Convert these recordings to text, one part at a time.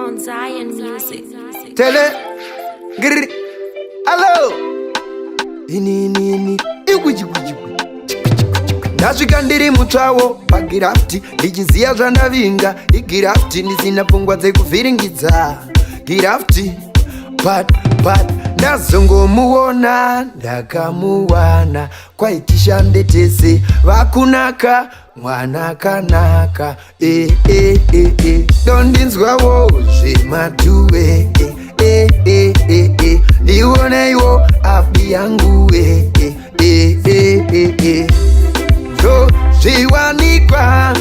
on Zion Music. Tele, grr, hello. Ini, igujigu. Ndasvika ndiri mutsvawo pagirafti ndichiziya zvandavinga igirafti ndisina pfungwa dzekuvhiringidza girafti but ndazongomuona ndakamuwana kwaitishande tese vakunaka mwanakanaka dondinzwawo zvematuwe ndioneiwo api yanguwe so zviwanikwa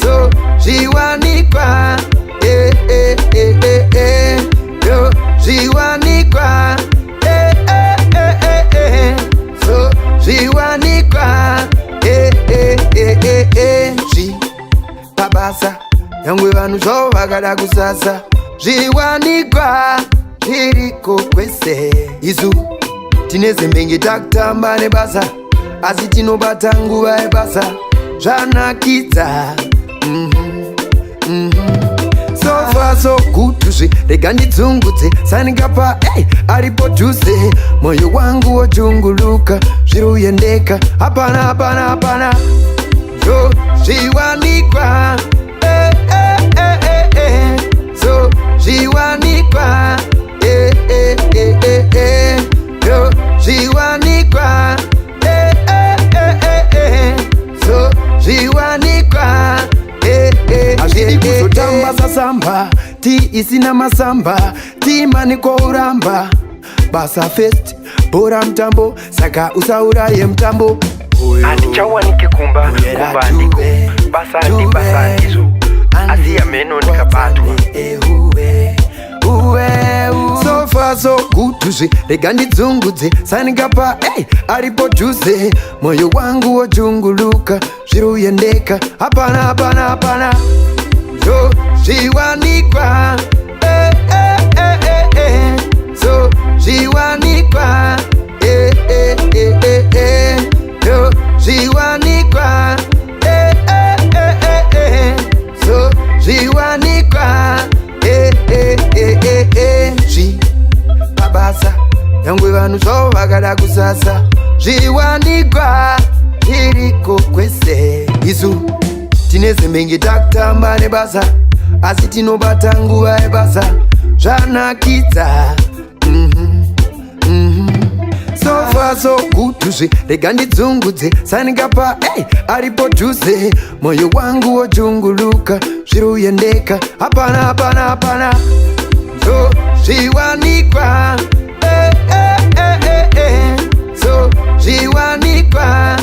so zviwanikwa so zviwanikwa so zviwanikwa pabasa nyangwe vanhu zvavo vakada kusasa zviwanikwa zviriko kwese isu tine zembenge takutamba nebasa asi tinobata nguva yebasa zvanakidza so far so good rega ndidzungudze sanikapa aripo dhuze moyo wangu wojunguluka zviruyendeka hapana so zviwanikwa so zviwanikwa so zviwanikwa so zviwanikwa hazvidi kuzotamba sasamba ti isina masamba timaniko uramba basa fest bora mutambo saka usauraye mutambo handichawanike kumba ndiko basa ndizo asi yameno ndikabatwa so far so good rega ndidzungudze sanikapa aripo dhuze moyo wangu wojunguluka zviruyendeka hapana so zviwanikwa so zviwanikwa so zviwanikwa so zviwanikwa pabasa nyangwe vanhu zvavo vakada kusasa zviwanikwa zviriko kwese isu tine zembenge takutamba nebasa asi tinobata nguva yebasa zvanakidza so far so good rega ndidzungudze sanikapa aripo dhuze moyo wangu wojunguluka zviruyendeka hapana so zviwanikwa so zviwanikwa